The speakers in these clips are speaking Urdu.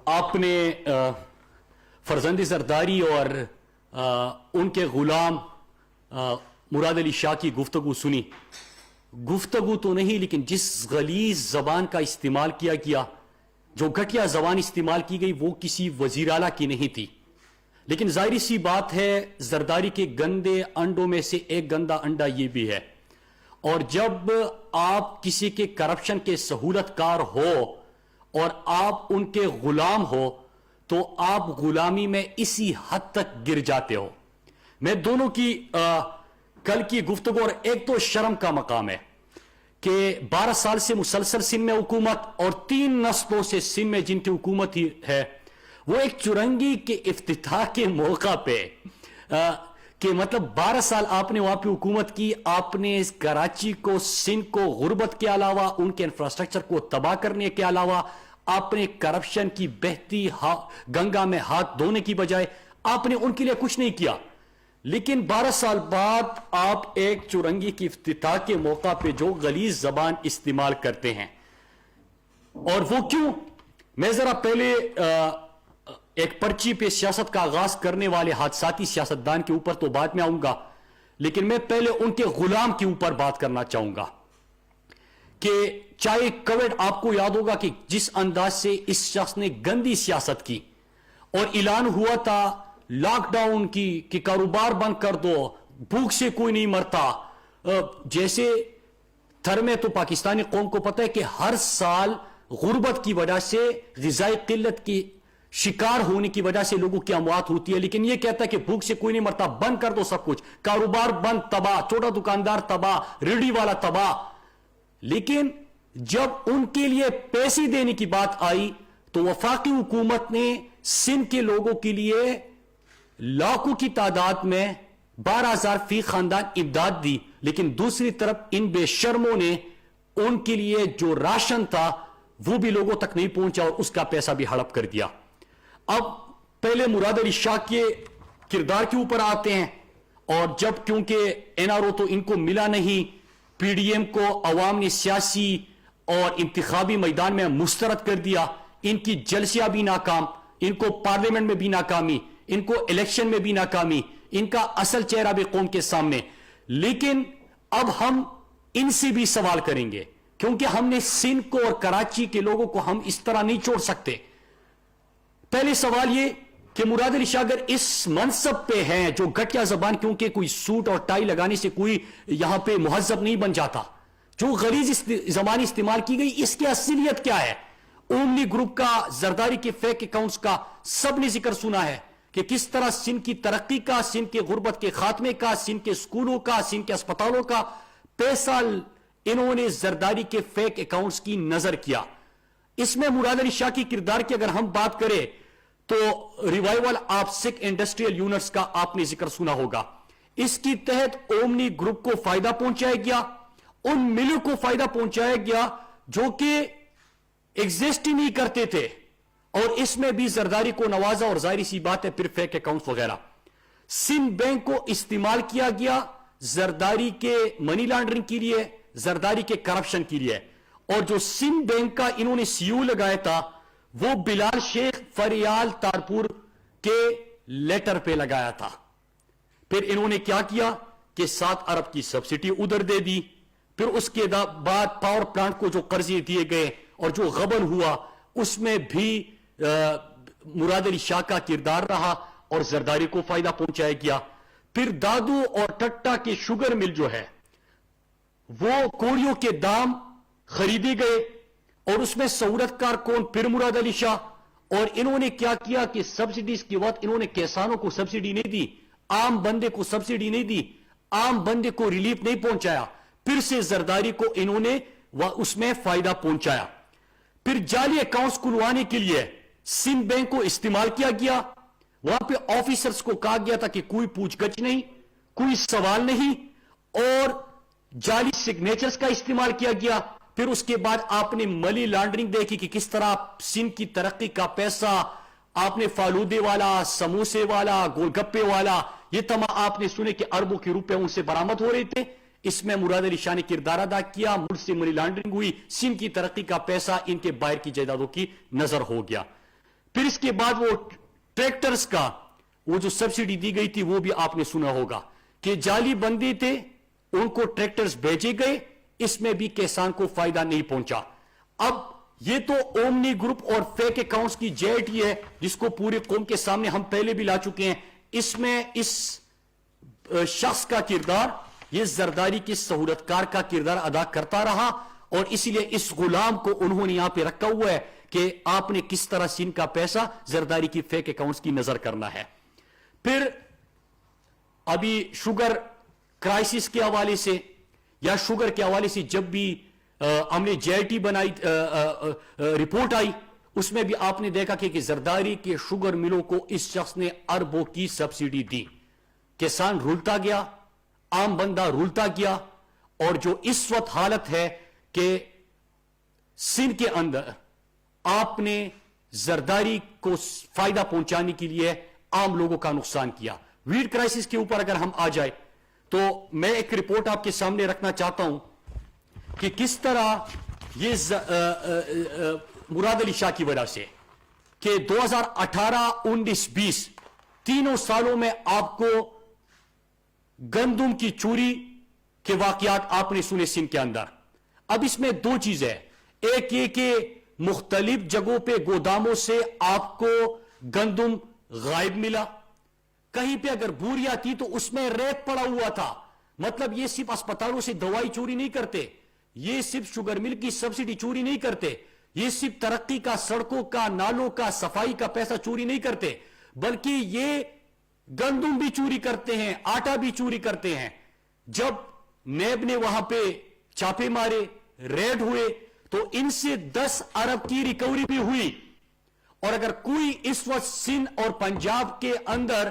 آپ نے فرزند زرداری اور ان کے غلام مراد علی شاہ کی گفتگو سنی. گفتگو تو نہیں لیکن جس غلیظ زبان کا استعمال کیا گیا, جو گھٹیا زبان استعمال کی گئی, وہ کسی وزیر اعلیٰ کی نہیں تھی. لیکن ظاہری سی بات ہے زرداری کے گندے انڈوں میں سے ایک گندا انڈا یہ بھی ہے. اور جب آپ کسی کے کرپشن کے سہولت کار ہو اور آپ ان کے غلام ہو تو آپ غلامی میں اسی حد تک گر جاتے ہو. میں دونوں کی کل کی گفتگو, اور ایک تو شرم کا مقام ہے کہ 12 سال سے مسلسل سندھ میں حکومت اور 3 نسلوں سے سندھ میں جن کی حکومت ہی ہے, وہ ایک چرنگی کے افتتاح کے موقع پہ کہ مطلب 12 سال آپ نے وہاں پہ حکومت کی, آپ نے اس کراچی کو, سندھ کو غربت کے علاوہ ان کے انفراسٹرکچر کو تباہ کرنے کے علاوہ آپ نے کرپشن کی بہتی گنگا میں ہاتھ دھونے کی بجائے آپ نے ان کے لیے کچھ نہیں کیا. لیکن 12 سال بعد آپ ایک چرنگی کی افتتاح کے موقع پہ جو غلیظ زبان استعمال کرتے ہیں, اور وہ کیوں؟ میں ذرا پہلے ایک پرچی پہ سیاست کا آغاز کرنے والے حادثاتی سیاستدان کے اوپر تو بعد میں آؤں گا, لیکن میں پہلے ان کے غلام کے اوپر بات کرنا چاہوں گا کہ چاہے کووڈ, آپ کو یاد ہوگا کہ جس انداز سے اس شخص نے گندی سیاست کی اور اعلان ہوا تھا لاک ڈاؤن کی کہ کاروبار بند کر دو, بھوک سے کوئی نہیں مرتا. جیسے تھر میں تو پاکستانی قوم کو پتہ ہے کہ ہر سال غربت کی وجہ سے, غذائی قلت کی شکار ہونے کی وجہ سے لوگوں کی اموات ہوتی ہے, لیکن یہ کہتا ہے کہ بھوک سے کوئی نہیں مرتا, بند کر دو سب کچھ, کاروبار بند, تباہ, چھوٹا دکاندار تباہ, ریڑھی والا تباہ. لیکن جب ان کے لیے پیسے دینے کی بات آئی تو وفاقی حکومت نے سندھ کے لوگوں کے لیے لاکھوں کی تعداد میں 12,000 فی خاندان امداد دی, لیکن دوسری طرف ان بے شرموں نے ان کے لیے جو راشن تھا وہ بھی لوگوں تک نہیں پہنچا اور اس کا پیسہ بھی ہڑپ کر دیا. اب پہلے مراد علی شاہ کے کردار کے اوپر آتے ہیں, اور جب کیونکہ این آر او تو ان کو ملا نہیں, پی ڈی ایم کو عوام نے سیاسی اور انتخابی میدان میں مسترد کر دیا, ان کی جلسیاں بھی ناکام, ان کو پارلیمنٹ میں بھی ناکامی, ان کو الیکشن میں بھی ناکامی, ان کا اصل چہرہ بھی قوم کے سامنے. لیکن اب ہم ان سے بھی سوال کریں گے کیونکہ ہم نے سندھ کو اور کراچی کے لوگوں کو ہم اس طرح نہیں چھوڑ سکتے. پہلے سوال یہ کہ مراد علی شاہ اگر اس منصب پہ ہیں, جو گھٹیا زبان, کیونکہ کوئی سوٹ اور ٹائی لگانے سے کوئی یہاں پہ مہذب نہیں بن جاتا, جو غلیظ زبان استعمال کی گئی, اس کی اصلیت کیا ہے؟ اومنی گروپ کا, زرداری کے فیک اکاؤنٹس کا سب نے ذکر سنا ہے کہ کس طرح سندھ کی ترقی کا, سندھ کے غربت کے خاتمے کا, سندھ کے سکولوں کا, سندھ کے اسپتالوں کا پیسہ انہوں نے زرداری کے فیک اکاؤنٹس کی نظر کیا. اس میں مراد علی شاہ کی کردار کی اگر ہم بات کریں تو revival of sick industrial units کا آپ نے ذکر سنا ہوگا. اس کی تحت اومنی گروپ کو فائدہ پہنچایا گیا, ان ملوں کو فائدہ پہنچایا گیا جو کہ ایگزسٹ ہی نہیں کرتے تھے, اور اس میں بھی زرداری کو نوازا, اور ظاہری سی بات ہے پھر فیک اکاؤنٹس وغیرہ. سندھ بینک کو استعمال کیا گیا زرداری کے منی لانڈرنگ کے لیے, زرداری کے کرپشن کے لیے, اور جو سندھ بینک کا انہوں نے سیو لگایا تھا وہ بلال شیخ فریال تارپور کے لیٹر پہ لگایا تھا. پھر انہوں نے کیا کیا کہ 7 ارب کی سبسڈی ادھر دے دی. پھر اس کے بعد پاور پلانٹ کو جو قرضے دیے گئے اور جو غبن ہوا اس میں بھی مراد علی شاہ کا کردار رہا اور زرداری کو فائدہ پہنچایا گیا. پھر دادو اور ٹٹا کے شوگر مل جو ہے وہ کوڑیوں کے دام خریدے گئے, اور اس میں سہولت کار کون؟ پھر مراد علی شاہ. اور انہوں نے کیا کیا کہ سبسڈیز کے وقت انہوں نے کسانوں کو سبسڈی نہیں دی, عام بندے کو سبسڈی نہیں دی, عام بندے کو ریلیف نہیں پہنچایا. پھر سے زرداری کو انہوں نے اس میں فائدہ پہنچایا. پھر جعلی اکاؤنٹس کھلوانے کے لیے سندھ بینک کو استعمال کیا گیا. وہاں پہ آفیسرز کو کہا گیا تھا کہ کوئی پوچھ گچھ نہیں, کوئی سوال نہیں, اور جعلی سگنیچرز کا استعمال کیا گیا. پھر اس کے بعد آپ نے منی لانڈرنگ دیکھی کہ کس طرح سندھ کی ترقی کا پیسہ آپ نے فالودے والا, سموسے والا, گول گپے والا, یہ تمام آپ نے سنے کہ اربوں کے روپے ان سے برآمد ہو رہے تھے. اس میں مراد علی شاہ نے کردار ادا کیا, ملک سے منی لانڈرنگ ہوئی, سندھ کی ترقی کا پیسہ ان کے باہر کی جائیدادوں کی نظر ہو گیا. پھر اس کے بعد وہ ٹریکٹرز کا وہ جو سبسڈی دی گئی تھی وہ بھی آپ نے سنا ہوگا کہ جعلی بندے تھے, ان کو ٹریکٹرز بھیجے گئے, اس میں بھی کسان کو فائدہ نہیں پہنچا. اب یہ تو اومنی گروپ اور فیک اکاؤنٹس کی جیٹی ہے جس کو پوری قوم کے سامنے ہم پہلے بھی لا چکے ہیں. اس میں اس شخص کا کردار یہ زرداری کے سہولتکار کا کردار ادا کرتا رہا, اور اسی لیے اس غلام کو انہوں نے یہاں پہ رکھا ہوا ہے کہ آپ نے کس طرح سین کا پیسہ زرداری کی فیک اکاؤنٹس کی نظر کرنا ہے. پھر ابھی شوگر کرائسس کے حوالے سے یا شوگر کے حوالے سے جب بھی ہم نے جے ٹی بنائی رپورٹ آئی, اس میں بھی آپ نے دیکھا کہ زرداری کے شوگر ملوں کو اس شخص نے اربوں کی سبسڈی دی. کسان رولتا گیا, عام بندہ رولتا گیا, اور جو اس وقت حالت ہے کہ سندھ کے اندر آپ نے زرداری کو فائدہ پہنچانے کے لیے عام لوگوں کا نقصان کیا. ویٹ کرائسس کے اوپر اگر ہم آ جائے تو میں ایک رپورٹ آپ کے سامنے رکھنا چاہتا ہوں کہ کس طرح یہ مراد علی شاہ کی وجہ سے کہ 2018 19 20 تینوں سالوں میں آپ کو گندم کی چوری کے واقعات آپ نے سنے سندھ کے اندر. اب اس میں دو چیزیں, ایک یہ کہ مختلف جگہوں پہ گوداموں سے آپ کو گندم غائب ملا, کہیں پہ اگر بوریاں تھی تو اس میں ریت پڑا ہوا تھا. مطلب یہ صرف اسپتالوں سے دوائی چوری نہیں کرتے, یہ صرف شوگر مل کی سبسڈی چوری نہیں کرتے, یہ صرف ترقی کا, سڑکوں کا, نالوں کا, صفائی کا پیسہ چوری نہیں کرتے, بلکہ یہ گندم بھی چوری کرتے ہیں, آٹا بھی چوری کرتے ہیں. جب نیب نے وہاں پہ چھاپے مارے, ریڈ ہوئے, تو ان سے 10 ارب کی ریکوری بھی ہوئی. اور اگر کوئی اس وقت سندھ اور پنجاب کے اندر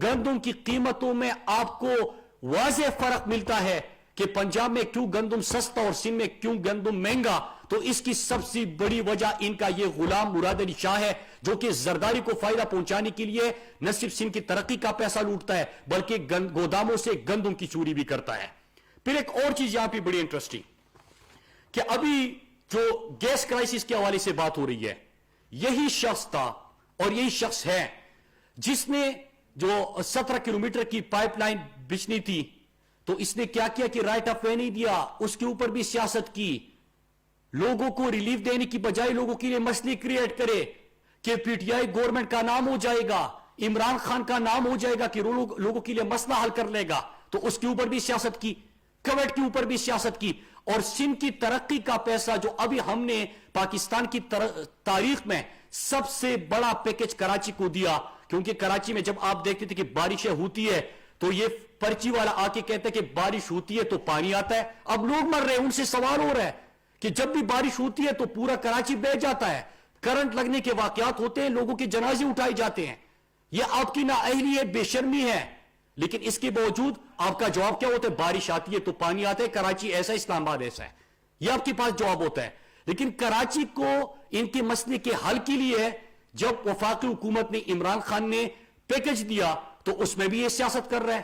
گندم کی قیمتوں میں آپ کو واضح فرق ملتا ہے کہ پنجاب میں کیوں گندم سستا اور سندھ میں کیوں گندم مہنگا, تو اس کی سب سے بڑی وجہ ان کا یہ غلام مراد علی شاہ ہے, جو کہ زرداری کو فائدہ پہنچانے کے لیے نہ صرف سندھ کی ترقی کا پیسہ لوٹتا ہے بلکہ گوداموں سے گندم کی چوری بھی کرتا ہے. پھر ایک اور چیز یہاں پہ بڑی انٹرسٹنگ کہ ابھی جو گیس کرائسس کے حوالے سے بات ہو رہی ہے, یہی شخص تھا اور یہی شخص ہے جس نے جو 17 کلومیٹر کی پائپ لائن بچھنی تھی, تو اس نے کیا کیا کہ رائٹ آف وے نہیں دیا, اس کے اوپر بھی سیاست کی, لوگوں کو ریلیف دینے کی بجائے لوگوں کے لیے مسئلے کریٹ کرے کہ پی ٹی آئی گورنمنٹ کا نام ہو جائے گا, عمران خان کا نام ہو جائے گا کہ لوگوں کے لیے مسئلہ حل کر لے گا, تو اس کے اوپر بھی سیاست کی, کویت کے اوپر بھی سیاست کی. اور سندھ کی ترقی کا پیسہ جو ابھی ہم نے پاکستان کی تاریخ میں سب سے بڑا پیکج کراچی کو دیا, کیونکہ کراچی میں جب آپ دیکھتے تھے کہ بارشیں ہوتی ہے تو یہ پرچی والا آ کے کہتا ہے کہ بارش ہوتی ہے تو پانی آتا ہے. اب لوگ مر رہے ہیں, ان سے سوال ہو رہا ہے کہ جب بھی بارش ہوتی ہے تو پورا کراچی بہ جاتا ہے, کرنٹ لگنے کے واقعات ہوتے ہیں, لوگوں کے جنازے اٹھائے جاتے ہیں. یہ آپ کی نااہلی ہے, بے شرمی ہے, لیکن اس کے باوجود آپ کا جواب کیا ہوتا ہے؟ بارش آتی ہے تو پانی آتا ہے, کراچی ایسا, اسلام آباد ایسا ہے. یہ آپ کے پاس جواب ہوتا ہے. لیکن کراچی کو ان کے مسئلے کے حل کے لیے جب وفاقی حکومت نے, عمران خان نے پیکج دیا تو اس میں بھی یہ سیاست کر رہا ہے,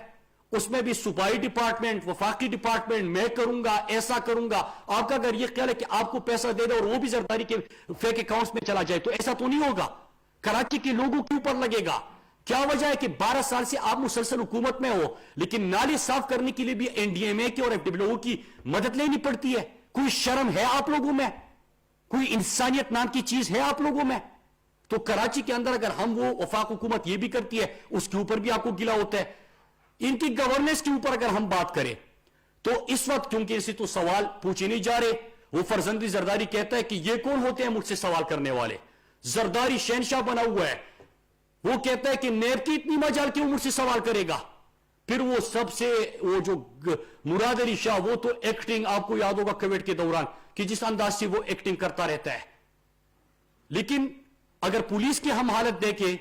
اس میں بھی صوبائی ڈپارٹمنٹ, وفاقی ڈپارٹمنٹ, میں کروں گا, ایسا کروں گا. آپ کا اگر یہ خیال ہے کہ آپ کو پیسہ دے دے اور وہ بھی زرداری کے فیک اکاؤنٹس میں چلا جائے تو ایسا تو نہیں ہوگا. کراچی کے لوگوں کے اوپر لگے گا. کیا وجہ ہے کہ 12 سال سے آپ مسلسل حکومت میں ہو لیکن نالے صاف کرنے کے لیے بھی این ڈی ایم اے کی اور ایف ڈبلیو او کی مدد لینی پڑتی ہے؟ کوئی شرم ہے آپ لوگوں میں؟ کوئی انسانیت نام کی چیز ہے آپ لوگوں میں؟ تو کراچی کے اندر اگر ہم وہ وفاق حکومت یہ بھی کرتی ہے اس کے اوپر بھی آپ کو گلا ہوتا ہے. ان کی گورننس کے اوپر اگر ہم بات کریں تو اس وقت کیونکہ اسے تو سوال پوچھے نہیں جا رہے, وہ فرزندی زرداری کہتا ہے کہ یہ کون ہوتے ہیں مجھ سے سوال کرنے والے, زرداری شہنشاہ بنا ہوا ہے. وہ کہتا ہے کہ نیب کی اتنی مجال کیوں مجھ سے سوال کرے گا. پھر وہ سب سے وہ جو مراد علی شاہ, وہ تو ایکٹنگ آپ کو یاد ہوگا کویت کے دوران کہ جس انداز سے وہ ایکٹنگ کرتا رہتا ہے. لیکن اگر پولیس کی ہم حالت دیکھیں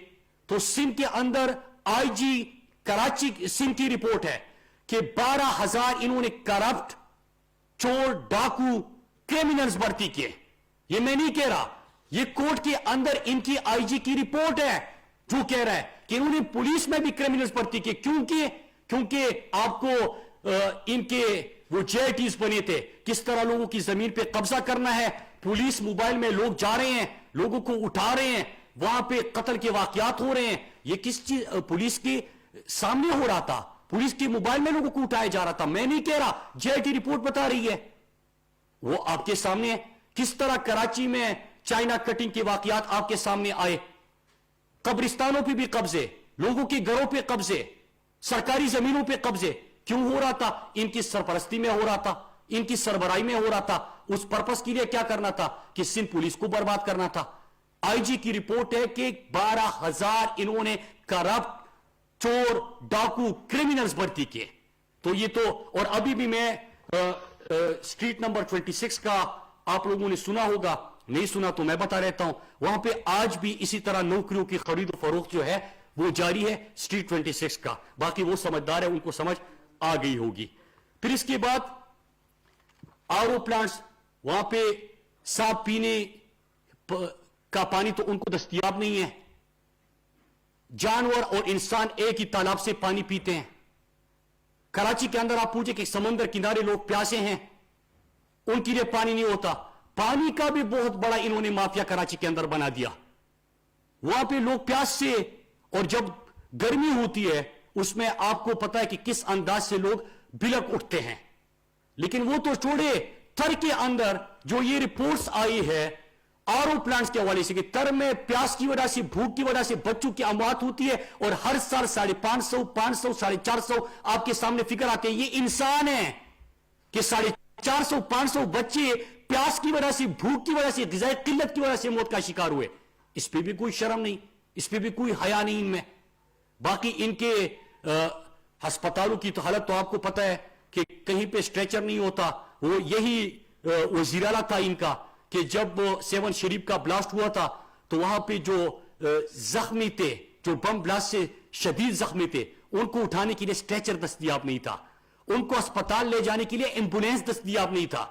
تو سندھ کے اندر آئی جی کراچی سندھ کی رپورٹ ہے کہ 12,000 انہوں نے کرپٹ, چور, ڈاکو, کرمینلز بھرتی کیے. یہ میں نہیں کہہ رہا, یہ کورٹ کے اندر ان کی آئی جی کی رپورٹ ہے جو کہہ رہا ہے کہ انہوں نے پولیس میں بھی کرمینلز بھرتی کیے. کیونکہ آپ کو ان کے وہ جے ٹیز بنے تھے, کس طرح لوگوں کی زمین پہ قبضہ کرنا ہے. پولیس موبائل میں لوگ جا رہے ہیں, لوگوں کو اٹھا رہے ہیں, وہاں پہ قتل کے واقعات ہو رہے ہیں. یہ کس چیز پولیس کے سامنے ہو رہا تھا, پولیس کے موبائل میں لوگوں کو اٹھایا جا رہا تھا. میں نہیں کہہ رہا, جے آئی ٹی رپورٹ بتا رہی ہے, وہ آپ کے سامنے ہے. کس طرح کراچی میں چائنا کٹنگ کے واقعات آپ کے سامنے آئے, قبرستانوں پہ بھی قبضے, لوگوں کے گھروں پہ قبضے, سرکاری زمینوں پہ قبضے. کیوں ہو رہا تھا؟ ان کی سرپرستی میں ہو رہا تھا, ان کی سربراہی میں ہو رہا تھا. اس پرپس کے لیے کیا کرنا تھا کہ سندھ پولیس کو برباد کرنا تھا. آئی جی کی رپورٹ ہے کہ 12,000 انہوں نے کرپٹ, چور, ڈاکو, کرمینلز بھرتی کیے. تو یہ تو, اور ابھی بھی میں اسٹریٹ نمبر 26 کا آپ لوگوں نے سنا ہوگا, نہیں سنا تو میں بتا رہتا ہوں, وہاں پہ آج بھی اسی طرح نوکریوں کی خرید و فروخت جو ہے وہ جاری ہے اسٹریٹ 26 کا. باقی وہ سمجھدار ہے, ان کو سمجھ آ گئی ہوگی. پھر اس کے بعد آر او پلانٹس, وہاں پہ صاف پینے کا پانی تو ان کو دستیاب نہیں ہے. جانور اور انسان ایک ہی تالاب سے پانی پیتے ہیں. کراچی کے اندر آپ پوچھیں کہ سمندر کنارے لوگ پیاسے ہیں, ان کے لیے پانی نہیں ہوتا. پانی کا بھی بہت بڑا انہوں نے مافیا کراچی کے اندر بنا دیا. وہاں پہ لوگ پیاس سے, اور جب گرمی ہوتی ہے اس میں آپ کو پتا ہے کہ کس انداز سے لوگ بلک اٹھتے ہیں. لیکن وہ تو چھوڑے, تر کے اندر جو یہ رپورٹس آئی ہے آر او پلانٹس کے حوالے سے کہ تر میں پیاس کی وجہ سے, بھوک کی وجہ سے بچوں کی اموات ہوتی ہے, اور ہر سال 550, 500, 450 آپ کے سامنے فکر آتے ہیں. یہ انسان ہے کہ 450, 500 بچے پیاس کی وجہ سے, بھوک کی وجہ سے, غذائی قلت کی وجہ سے موت کا شکار ہوئے. اس پہ بھی کوئی شرم نہیں, اس پہ بھی کوئی حیا نہیں ان میں. باقی ان کے ہسپتالوں کی تو حالت تو آپ کو پتا ہے کہ کہیں پہ اسٹریچر نہیں ہوتا. وہ یہی وزیر اعلیٰ تھا ان کا کہ جب 7 شریف کا بلاسٹ ہوا تھا تو وہاں پہ جو زخمی تھے, جو بم بلاسٹ سے شدید زخمی تھے, ان کو اٹھانے کے لیے اسٹریچر دستیاب نہیں تھا, ان کو اسپتال لے جانے کے لیے ایمبولینس دستیاب نہیں تھا.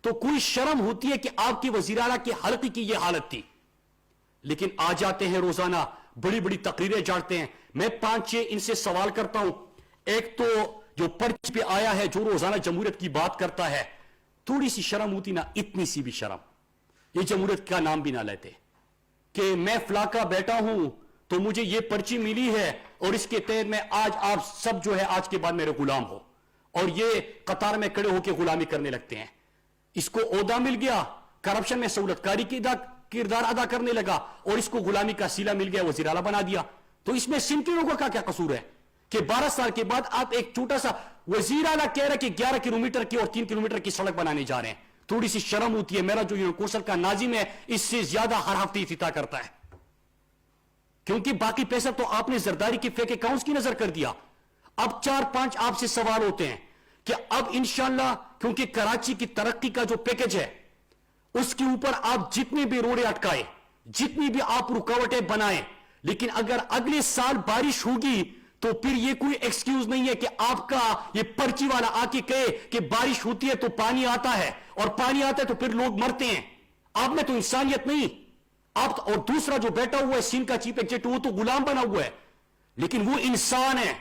تو کوئی شرم ہوتی ہے کہ آپ کی وزیر اعلیٰ کی حلقے کی یہ حالت تھی. لیکن آ جاتے ہیں روزانہ, بڑی بڑی تقریریں جاڑتے ہیں. میں 5-6 ان سے سوال کرتا ہوں. ایک تو جو پرچ پہ آیا ہے, جو روزانہ جمہوریت کی بات کرتا ہے, تھوڑی سی شرم ہوتی نا, اتنی سی بھی شرم, یہ جمہوریت کا نام بھی نہ لیتے کہ میں فلاں کا بیٹا ہوں تو مجھے یہ پرچی ملی ہے اور اس کے تحت میں آج آپ سب جو ہے آج کے بعد میرے غلام ہو, اور یہ قطار میں کھڑے ہو کے غلامی کرنے لگتے ہیں. اس کو عہدہ مل گیا, کرپشن میں سہولت کاری کی کردار ادا کرنے لگا, اور اس کو غلامی کا سیلا مل گیا, وزیر اعلیٰ بنا دیا. تو اس میں سندھ کے لوگوں کا کیا قصور ہے کہ 12 سال کے بعد آپ ایک چھوٹا سا وزیر اعلیٰ کہہ رہے کہ 11 کلومیٹر کی اور 3 کلومیٹر کی سڑک بنانے جا رہے ہیں. تھوڑی سی شرم ہوتی ہے. میرا جو یونیورسل کا ناظم ہے اس سے زیادہ ہر ہفتے افتتاح کرتا ہے, کیونکہ باقی پیسہ تو آپ نے زرداری کے فیک اکاؤنٹس کی نظر کر دیا. اب 4-5 آپ سے سوال ہوتے ہیں کہ اب انشاءاللہ کیونکہ کراچی کی ترقی کا جو پیکج ہے اس کے اوپر آپ جتنے بھی روڑے اٹکائے, جتنی بھی آپ رکاوٹیں بنائیں, لیکن اگر اگلے سال بارش ہوگی تو پھر یہ کوئی ایکسکیوز نہیں ہے کہ آپ کا یہ پرچی والا آ کے کہے کہ بارش ہوتی ہے تو پانی آتا ہے, اور پانی آتا ہے تو پھر لوگ مرتے ہیں. آپ میں تو انسانیت نہیں. آپ اور دوسرا جو بیٹھا ہوا ہے سندھ کا چیف ایگزیکٹو, وہ تو غلام بنا ہوا ہے, لیکن وہ انسان ہے.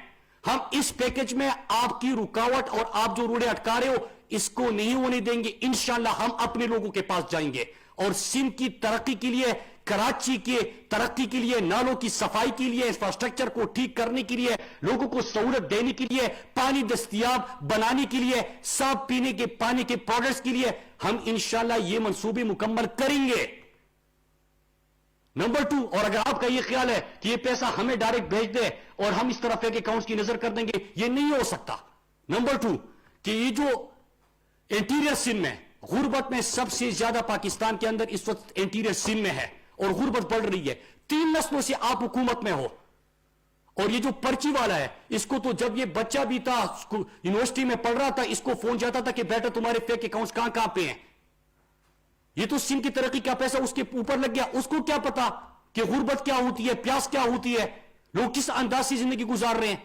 ہم اس پیکج میں آپ کی رکاوٹ اور آپ جو روڑے اٹکا رہے ہو اس کو نہیں ہونے دیں گے. انشاءاللہ ہم اپنے لوگوں کے پاس جائیں گے, اور سندھ کی ترقی کے لیے, کراچی کے ترقی کے لیے, نالوں کی صفائی کے لیے, انفراسٹرکچر کو ٹھیک کرنے کے لیے, لوگوں کو سہولت دینے کے لیے, پانی دستیاب بنانے کے لیے, صاف پینے کے پانی کے پروڈکٹس کے لیے ہم انشاءاللہ یہ منصوبے مکمل کریں گے. نمبر 2, اور اگر آپ کا یہ خیال ہے کہ یہ پیسہ ہمیں ڈائریکٹ بھیج دے اور ہم اس طرح فیک اکاؤنٹس کی نظر کر دیں گے, یہ نہیں ہو سکتا. نمبر 2 کہ یہ جو انٹیریئر سندھ میں غربت میں سب سے زیادہ پاکستان کے اندر اس وقت انٹیریئر سندھ میں ہے, اور غربت بڑھ رہی ہے. 3 نسلوں سے آپ حکومت میں ہو, اور یہ جو پرچی والا ہے اس کو تو جب یہ بچہ بھی تھا یونیورسٹی میں پڑھ رہا تھا, اس کو فون جاتا تھا کہ بیٹا تمہارے فیک اکاؤنٹس کہاں کہاں پہ ہیں. یہ تو سندھ کی ترقی کا پیسہ اس کے اوپر لگ گیا. اس کو کیا پتا کہ غربت کیا ہوتی ہے, پیاس کیا ہوتی ہے, لوگ کس انداز سے زندگی گزار رہے ہیں.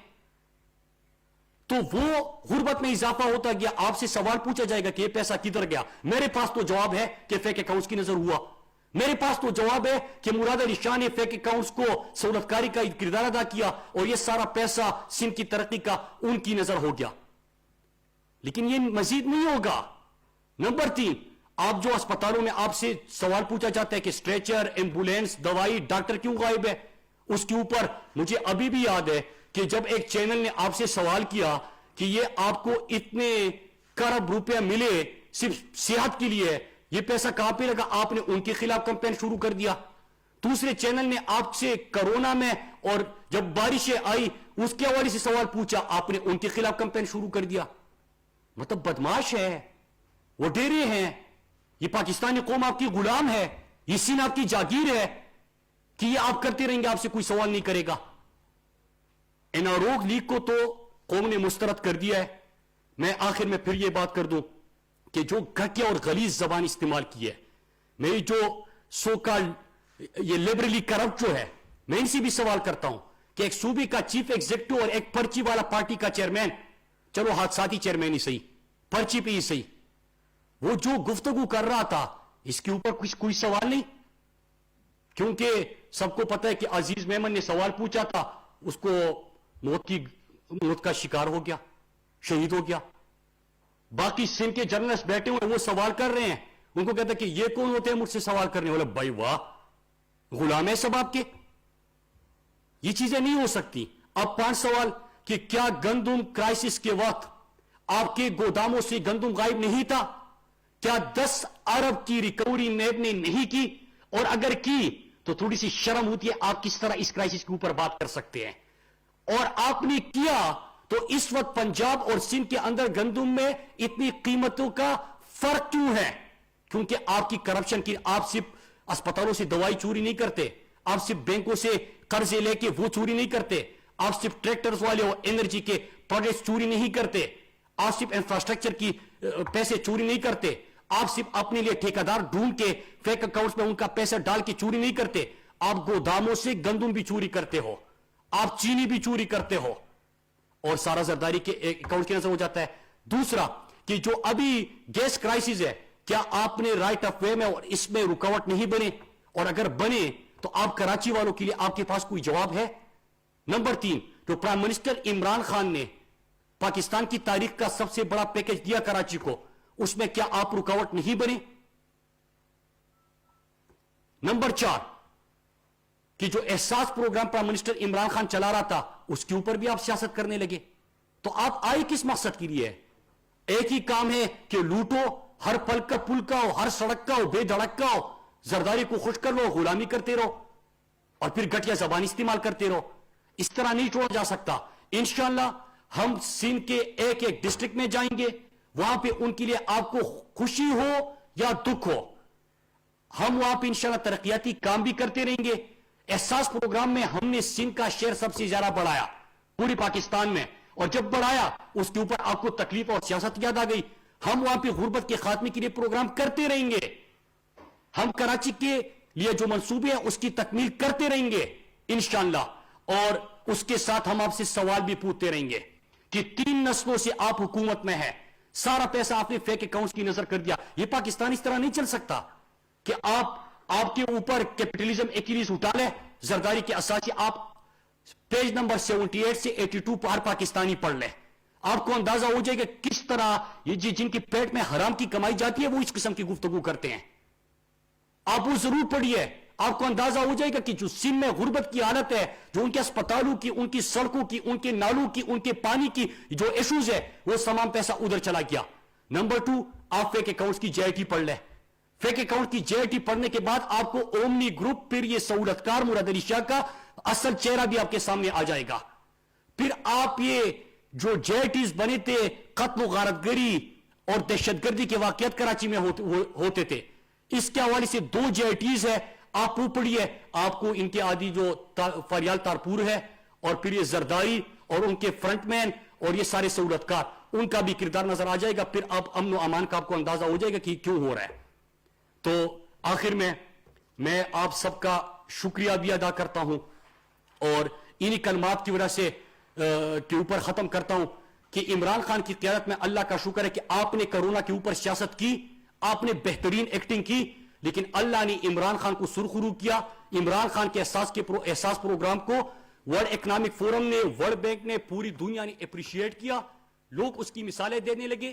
تو وہ غربت میں اضافہ ہوتا گیا. آپ سے سوال پوچھا جائے گا کہ یہ پیسہ کدھر گیا. میرے پاس تو جواب ہے کہ فیک اکاؤنٹس کی نظر ہوا. میرے پاس تو جواب ہے کہ مراد علی شاہ نے فیک اکاؤنٹس کو سہولت کاری کا کردار ادا کیا, اور یہ سارا پیسہ سندھ کی ترقی کا ان کی نظر ہو گیا. لیکن یہ مزید نہیں ہوگا. نمبر 3, آپ جو اسپتالوں میں آپ سے سوال پوچھا جاتا ہے کہ اسٹریچر، ایمبولینس، دوائی، ڈاکٹر کیوں غائب ہے، اس کے اوپر مجھے ابھی بھی یاد ہے کہ جب ایک چینل نے آپ سے سوال کیا کہ یہ آپ کو اتنے کروڑ روپیہ ملے صرف صحت کے لیے، یہ پیسہ کہاں پہ لگا، آپ نے ان کے خلاف کمپین شروع کر دیا. دوسرے چینل نے آپ سے کرونا میں اور جب بارشیں آئی اس کے حوالے سے سوال پوچھا، آپ نے ان کے خلاف کمپین شروع کر دیا. مطلب بدماش ہے، وہ ڈیرے ہیں، یہ پاکستانی قوم آپ کی غلام ہے، یہ سین آپ کی جاگیر ہے کہ یہ آپ کرتے رہیں گے، آپ سے کوئی سوال نہیں کرے گا. ان آروگ لیگ کو تو قوم نے مسترد کر دیا ہے. میں آخر میں پھر یہ بات کر دوں کہ جو گھٹیا اور غلیظ زبان استعمال کی ہے، میری جو سوکال یہ لبرلی کرپٹ جو ہے، میں ان سے بھی سوال کرتا ہوں کہ ایک صوبے کا چیف ایگزیکٹو اور ایک پرچی والا پارٹی کا چیئرمین، چلو حادثاتی چیئرمین ہی صحیح، پرچی پہ ہی صحیح، وہ جو گفتگو کر رہا تھا اس کے اوپر کوئی سوال نہیں. کیونکہ سب کو پتا ہے کہ عزیز میمن نے سوال پوچھا تھا، اس کو موت کا شکار ہو گیا، شہید ہو گیا. باقی سندھ کے جرنلسٹ بیٹھے ہوئے وہ سوال کر رہے ہیں، ان کو کہتا ہے کہ یہ کون ہوتے ہیں مجھ سے سوال کرنے والے. بھائی واہ، غلام ہے سب آپ کے، یہ چیزیں نہیں ہو سکتی. اب 5 سوال کہ کیا گندم کرائسس کے وقت آپ کے گوداموں سے گندم غائب نہیں تھا؟ کیا 10 ارب کی ریکوری نیب نے نہیں کی؟ اور اگر کی تو تھوڑی سی شرم ہوتی ہے، آپ کس طرح اس کرائسس کے اوپر بات کر سکتے ہیں؟ اور آپ نے کیا تو اس وقت پنجاب اور سندھ کے اندر گندم میں اتنی قیمتوں کا فرق کیوں ہے؟ کیونکہ آپ کی کرپشن کی. آپ صرف اسپتالوں سے دوائی چوری نہیں کرتے، آپ صرف بینکوں سے قرضے لے کے وہ چوری نہیں کرتے، آپ صرف ٹریکٹرز والے اور انرجی کے پروجیکٹس چوری نہیں کرتے، آپ صرف انفراسٹرکچر کی پیسے چوری نہیں کرتے، آپ صرف اپنے لیے ٹھیکیدار ڈھونڈ کے فیک اکاؤنٹس میں ان کا پیسہ ڈال کے چوری نہیں کرتے، آپ گوداموں سے گندم بھی چوری کرتے ہو، آپ چینی بھی چوری کرتے ہو، اور سارا زرداری کے اکاؤنٹ کی نظر ہو جاتا ہے. دوسرا کہ جو ابھی گیس کرائسس ہے، کیا آپ نے رائٹ آف وے میں اور اس میں رکاوٹ نہیں بنے؟ اور اگر بنے تو آپ کراچی والوں کے لیے آپ کے پاس کوئی جواب ہے؟ نمبر 3، جو پرائم منسٹر عمران خان نے پاکستان کی تاریخ کا سب سے بڑا پیکج دیا کراچی کو، اس میں کیا آپ رکاوٹ نہیں بنے؟ نمبر 4 کہ جو Ehsaas programme prime minister Imran Khan چلا رہا تھا اس کے اوپر بھی آپ سیاست کرنے لگے. تو آپ آئے کس مقصد کے لیے؟ ایک ہی کام ہے کہ لوٹو، ہر پل کا پل کا ہو، ہر سڑک کا ہو، بے دھڑک کا ہو، زرداری کو خوش کر لو، غلامی کرتے رہو اور پھر گھٹیا زبان استعمال کرتے رہو. اس طرح نہیں چھوڑا جا سکتا. انشاءاللہ ہم سندھ کے ایک ایک ڈسٹرکٹ میں جائیں گے، وہاں پہ ان کے لیے آپ کو خوشی ہو یا دکھ ہو، ہم وہاں پہ انشاءاللہ ترقیاتی کام بھی کرتے رہیں گے. احساس پروگرام میں ہم نے سندھ کا شیئر سب سے زیادہ بڑھایا پوری پاکستان میں، اور جب بڑھایا اس کے اوپر آپ کو تکلیف اور سیاست یاد آ گئی. ہم وہاں پہ غربت کے خاتمے کے لیے پروگرام کرتے رہیں گے. ہم کراچی کے لیے جو منصوبے ہیں اس کی تکمیل کرتے رہیں گے انشاءاللہ. اور اس کے ساتھ ہم آپ سے سوال بھی پوچھتے رہیں گے کہ 3 نسلوں سے آپ حکومت میں ہیں، سارا پیسہ آپ نے فیک اکاؤنٹس کی نظر کر دیا. یہ پاکستان اس طرح نہیں چل سکتا کہ آپ کے اوپر کیپٹلزم ایکلیز اٹھا لے. زرداری کے اساسی آپ پیج نمبر 78 سے 82 پر پاکستانی پڑھ لیں، آپ کو اندازہ ہو جائے گا کس طرح یہ جن کی پیٹ میں حرام کی کمائی جاتی ہے وہ اس قسم کی گفتگو کرتے ہیں. آپ وہ ضرور پڑھیے، آپ کو اندازہ ہو جائے گا کہ جو سندھ میں غربت کی حالت ہے، جو ان کے اسپتالوں کی، ان کی سڑکوں کی، ان کے نالوں کی، ان کے پانی کی جو ایشوز ہے، وہ تمام پیسہ ادھر چلا گیا. نمبر 2، آپ فیک اکاؤنٹس کی JIT پڑھ لیں. فیک اکاؤنٹ کی JIT پڑھنے کے بعد آپ کو اومنی گروپ، پھر یہ سہولتکار مراد علی شاہ کا اصل چہرہ بھی آپ کے سامنے آ جائے گا. پھر آپ یہ جو JITs بنے تھے، قتل و غارت گری اور دہشت گردی کے واقعات کراچی میں ہوتے تھے، اس کے حوالے سے 2 JITs ہے، آپ وہ پڑھیے. آپ کو ان کے عادی جو فریال تارپور ہے اور پھر یہ زرداری اور ان کے فرنٹ مین اور یہ سارے سہولتکار، ان کا بھی کردار نظر آ جائے گا. پھر آپ امن و امان کا آپ کو اندازہ ہو جائے گا کہ کیوں ہو رہا ہے. تو آخر میں آپ سب کا شکریہ بھی ادا کرتا ہوں اور انہی کلمات کی وجہ سے کے اوپر ختم کرتا ہوں کہ عمران خان کی قیادت میں اللہ کا شکر ہے کہ آپ نے کرونا کے اوپر سیاست کی، آپ نے بہترین ایکٹنگ کی، لیکن اللہ نے عمران خان کو سرخرو کیا. عمران خان کے احساس پروگرام کو ورلڈ اکنامک فورم نے، ورلڈ بینک نے، پوری دنیا نے اپریشیٹ کیا. لوگ اس کی مثالیں دینے لگے.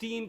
$3